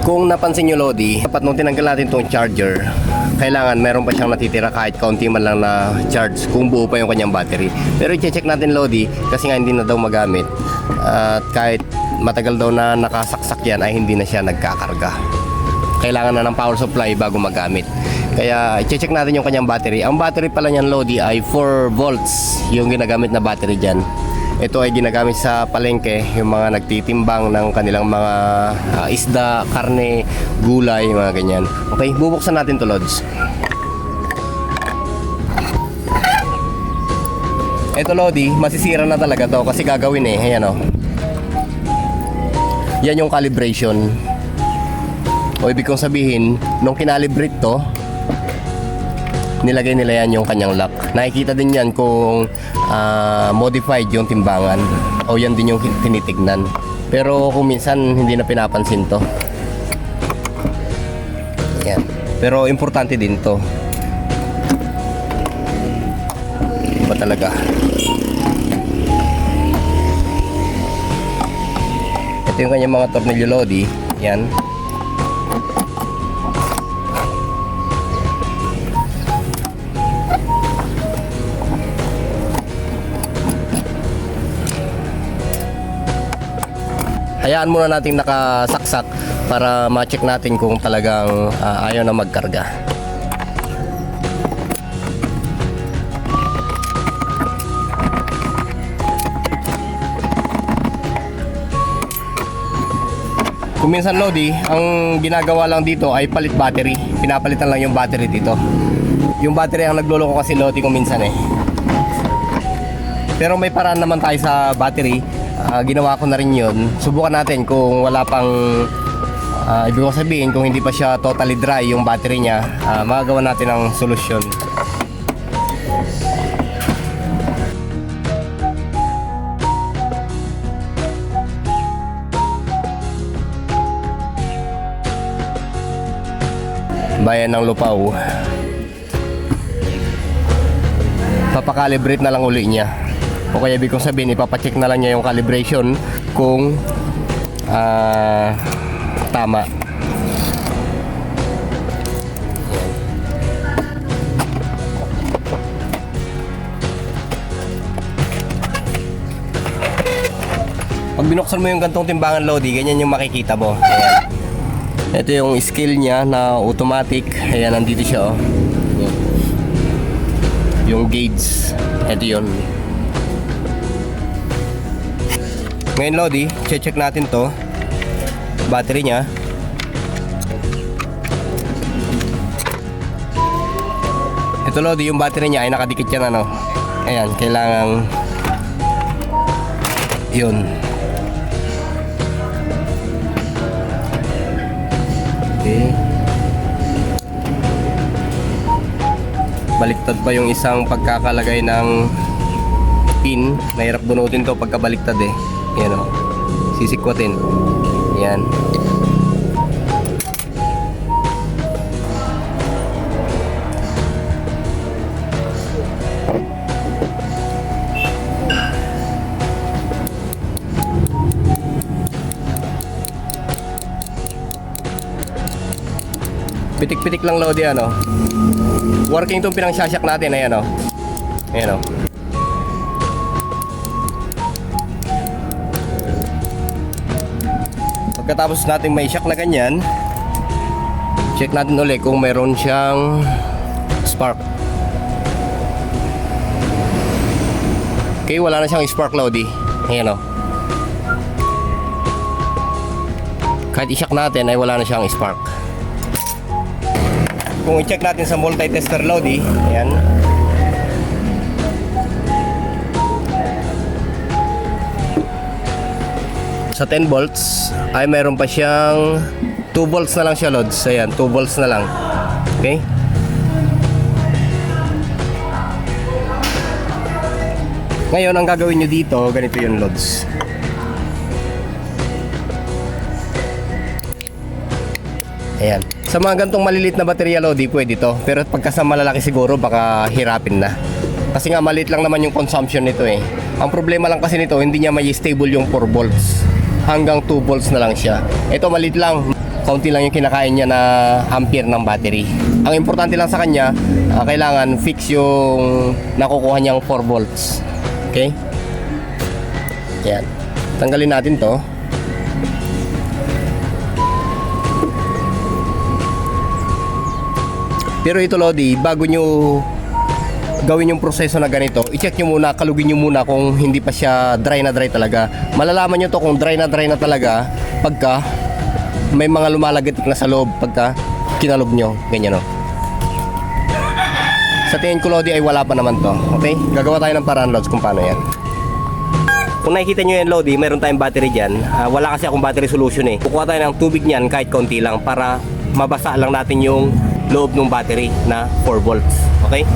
Kung napansin nyo Lodi, dapat nung tinanggal natin itong charger, kailangan meron pa siyang natitira kahit kaunti man lang na charge kung buo pa yung kanyang battery. Pero i-check natin Lodi kasi nga hindi na daw magamit. At kahit matagal daw na nakasaksak yan ay hindi na siya nagkakarga. Kailangan na ng power supply bago magamit. Kaya i-check natin yung kanyang battery. Ang battery pala niyan Lodi ay 4 volts yung ginagamit na battery dyan. Ito ay ginagamit sa palengke, yung mga nagtitimbang ng kanilang mga isda, karne, gulay, mga ganyan. Okay, bubuksan natin to Lods. Ito Lodi, masisira na talaga to kasi gagawin ayan yan yung calibration. O ibig kong sabihin, nung kinalibrate to, nilagay nila yan yung kanyang lock. Nakikita din yan kung modified yung timbangan o yan din yung tinitignan. Pero kung minsan hindi na pinapansin to. Yan. Pero importante din to. Iba talaga. Ito yung kanyang mga tornilyo Lodi. Yan. Hayaan muna natin nakasaksak para ma-check natin kung talagang ayaw na magkarga. Kung minsan Lodi, ang ginagawa lang dito ay palit battery. Pinapalitan lang yung battery dito. Yung battery ang nagloloko kasi Lodi kung minsan Pero may paraan naman tayo sa battery. Ginawa ko na rin yun. Subukan natin kung wala pang ibig ko sabihin kung hindi pa siya totally dry yung battery niya, magagawa natin ang solusyon. Bayan ng Lupaw, papakalibrate na lang uli niya. O kaya ibig kong sabihin, ipapacheck na lang niya yung calibration kung tama. Pag binuksan mo yung gantong timbangan Lodi, ganyan yung makikita mo. Ayan. Ito yung scale niya na automatic. Ayan, nandito siya yung gauge. Ito yun. Ngayon Lodi, check natin to battery niya. Ito Lodi, yung battery niya ay nakadikit yan ayan, kailangan yun. Okay. Baliktad pa yung isang pagkakalagay ng pin. Mahirap bunutin to pagkabaliktad Yan sisikwatin. Yan. Pitik-pitik lang Lodi working tong pinangsasyak natin ayan Pagkatapos natin may shock na ganyan, check natin ulit kung meron siyang spark. Okay, wala na siyang spark Lodi. Ayan kahit i-shock natin ay wala na siyang spark. Kung i-check natin sa multi-tester Lodi, ayan, sa 10 volts ay mayroon pa siyang 2 volts na lang siya Lods. Ayan, 2 volts na lang. Okay. Ngayon ang gagawin nyo dito, ganito yun Lods. Ayan. Sa mga gantong maliliit na baterya Lodi, pwede to. Pero pagka sa malalaki siguro baka hirapin na. Kasi nga maliit lang naman yung consumption nito Ang problema lang kasi nito, hindi niya may stable yung 4 volts. Hanggang 2 volts na lang siya. Ito maliit lang. kaunti lang yung kinakain niya na ampere ng battery. Ang importante lang sa kanya, kailangan fix yung nakukuha niyang 4 volts. Okay? Yan. Tanggalin natin to. Pero ito Lodi, bago nyo gawin yung proseso na ganito, i-check nyo muna, kalugin nyo muna kung hindi pa siya dry na dry talaga. Malalaman nyo to kung dry na talaga pagka may mga lumalagatik na sa loob pagka kinalog nyo. Ganyan o. Sa tingin ko Lodi ay wala pa naman to. Okay? Gagawa tayo ng paraan Lods kung paano yan. Kung nakikita nyo yan Lodi, mayroon tayong battery dyan. Wala kasi akong battery solution eh. Kukuha tayo ng tubig nyan kahit konti lang para mabasa lang natin yung loob ng battery na 4 volts. Okay?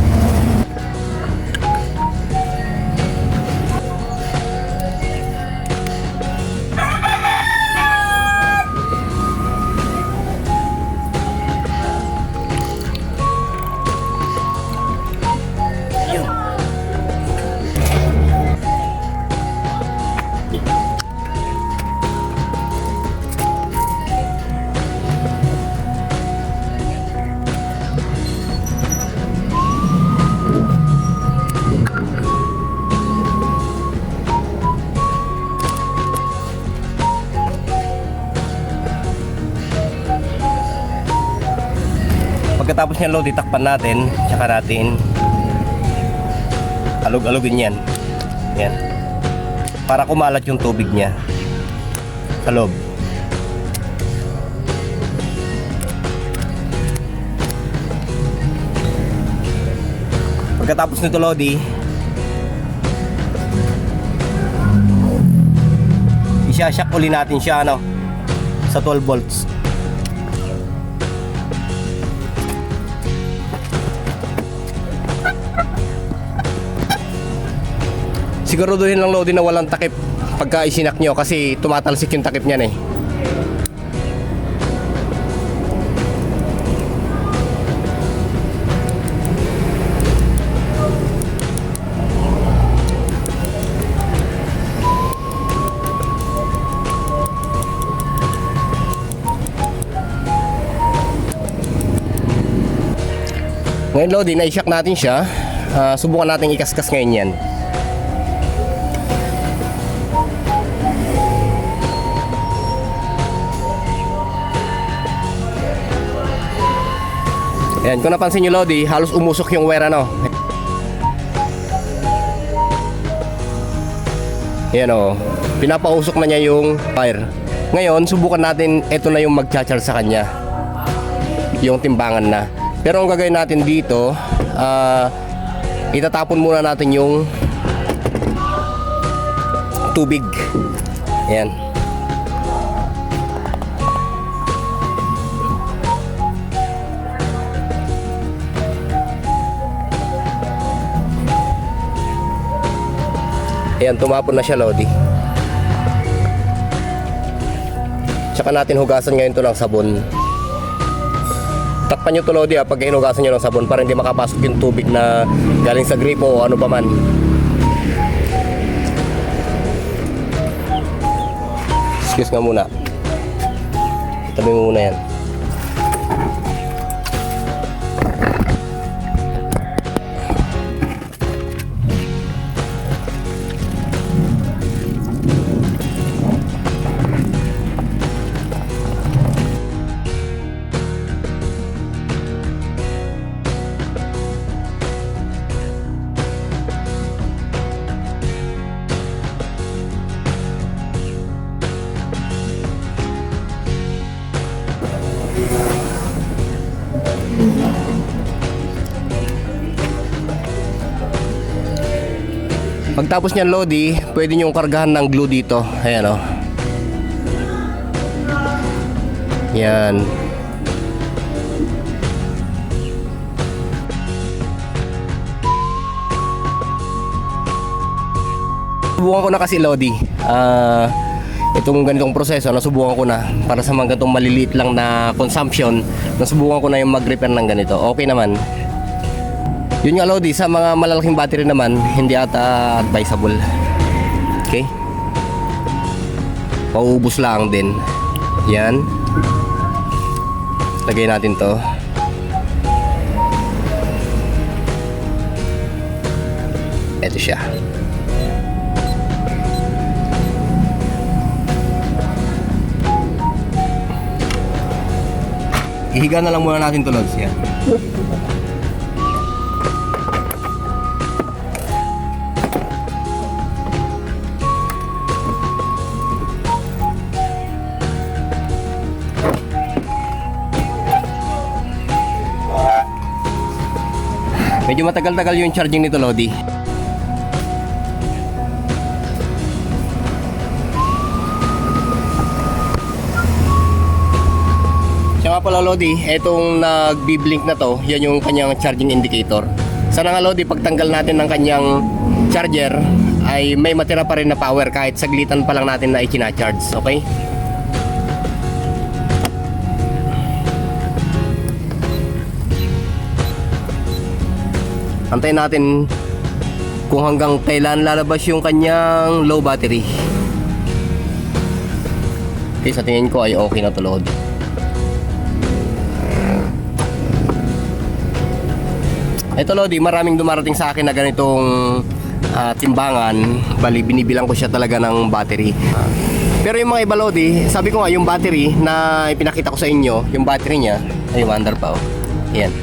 Pagkatapos niyan Lodi, takpan natin, tsaka natin alog-alogin yan. Yan. Para kumalat yung tubig niya sa loob. Pagkatapos nito Lodi, isasyak uli natin siya sa 12 volts. Siguraduhin lang Lodi na walang takip pagka isinak nyo kasi tumatalsik yung takip niyan eh. Ngayon Lodi, na-shock natin siya. Subukan natin ikaskas ngayon yan. Ayan, kung napansin nyo Lodi, halos umusok yung wire Ayan o, pinapausok na niya yung wire. Ngayon, subukan natin, ito na yung mag-charge sa kanya. Yung timbangan na. Pero ang gagawin natin dito, itatapon muna natin yung tubig. Ayan. Ayan, tumapon na siya Lodi. Tsaka natin hugasan ngayon to ng sabon. Takpan nyo to Lodi pag hinugasan nyo ng sabon para hindi makapasok yung tubig na galing sa gripo o ano pa man. Excuse nga muna. Tabi mo muna yan. Pagtapos niyan Lodi, pwede nyo kargahan ng glue dito. Ayan o. Yan. Subukan ko na kasi Lodi. Itong ganitong proseso, nasubukan ko na. Para sa mga ganitong maliliit lang na consumption, nasubukan ko na yung mag-repair ng ganito. Okay naman. Yun nga Lodi, sa mga malalaking battery naman, hindi ata advisable. Okay? Pauubos lang din. Yan. Lagay natin to. Ito siya. Ihiga na lang muna natin to, Lods. Yan. Medyo matagal-tagal yung charging nito, Lodi. Siya nga pala, Lodi, etong nagbi-blink na to, yan yung kanyang charging indicator. Sana nga, Lodi, pagtanggal natin ng kanyang charger ay may matira pa rin na power kahit saglitan pa lang natin na i-charge, okay? Antayin natin kung hanggang kailan lalabas yung kanyang low battery. Okay, sa tingin ko ay okay na to, Lodi. Ito, Lodi, maraming dumarating sa akin na ganitong timbangan. Bali, binibilang ko siya talaga ng battery. Pero yung mga iba, Lodi, sabi ko nga yung battery na ipinakita ko sa inyo, yung battery niya, ay wonder pa, oh. Yan.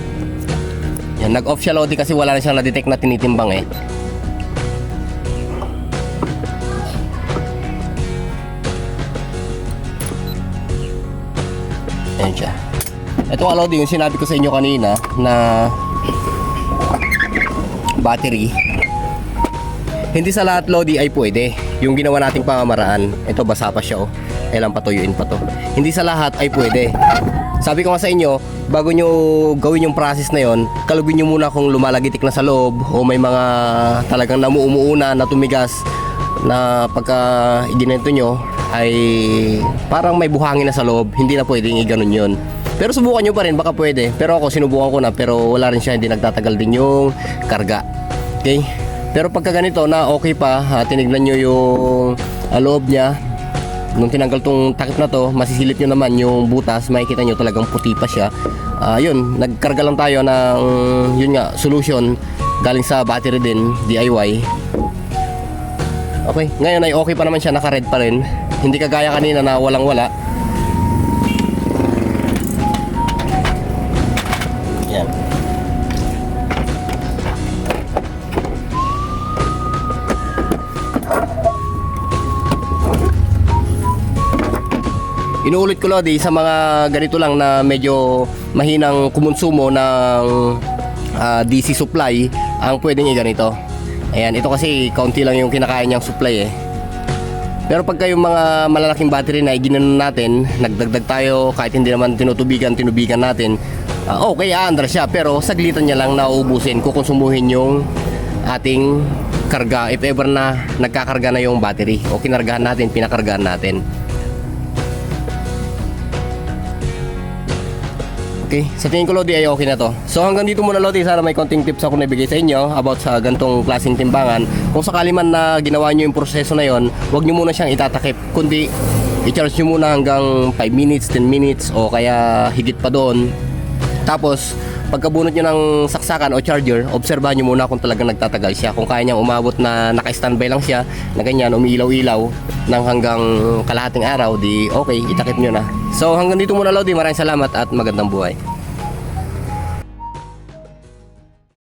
Yan, nag-off siya, Lodi, kasi wala na siyang na-detect na tinitimbang eh. Ayan siya. Ito nga, Lodi, yung sinabi ko sa inyo kanina na battery. Hindi sa lahat, Lodi, ay pwede. Yung ginawa nating pamamaraan, ito basa pa siya, oh. Kailan patuyuin pa to. Hindi sa lahat ay pwede. Sabi ko nga sa inyo, bago nyo gawin yung process na yon, kalugin nyo muna kung lumalagitik na sa loob o may mga talagang namuumuuna na tumigas na pagka iginento nyo ay parang may buhangin na sa loob. Hindi na pwedeng iganon yun. Pero subukan nyo pa rin, baka pwede. Pero ako sinubukan ko na, pero wala rin siya, hindi nagtatagal din yung karga. Okay? Pero pagka ganito na okay pa, tinignan nyo yung loob niya. Nung tinanggal tong takip na to, masisilip nyo naman yung butas, makikita nyo talagang puti pa siya. Yun, nagkarga lang tayo ng yun nga, solution galing sa battery din, DIY. Okay, ngayon ay okay pa naman siya, naka-red pa rin. Hindi kagaya kanina na walang-wala. Yan. Inuulit ko, Lodi, sa mga ganito lang na medyo mahinang kumonsumo ng DC supply, ang pwedeng i-ganito. Ayan, ito kasi kaunti lang yung kinakain niyang supply eh. Pero pagka yung mga malalaking battery na ginanon natin, nagdagdag tayo kahit hindi naman tinubigan natin, okay, aandar siya, pero saglitan niya lang nauubusin, kukonsumuhin yung ating karga if ever na nagkakarga na yung battery o kinargahan natin, pinakargahan natin. Okay, sa tingin ko, Lodi, ay okay na to. So hanggang dito muna, Lodi. Sana may konting tips ako nabigay sa inyo about sa gantong klaseng timbangan. Kung sakali man na ginawa nyo yung proseso na yon, huwag nyo muna siyang itatakip, kundi i-charge nyo muna hanggang 5 minutes, 10 minutes o kaya higit pa doon. Tapos pagkabunot nyo ng saksakan o charger, obserbahan nyo muna kung talagang nagtatagal siya. Kung kaya niyang umabot na naka-standby lang siya, na ganyan, umiilaw-ilaw ng hanggang kalahating araw, di okay, itakip nyo na. So hanggang dito muna, Lodi. Maraming salamat at magandang buhay.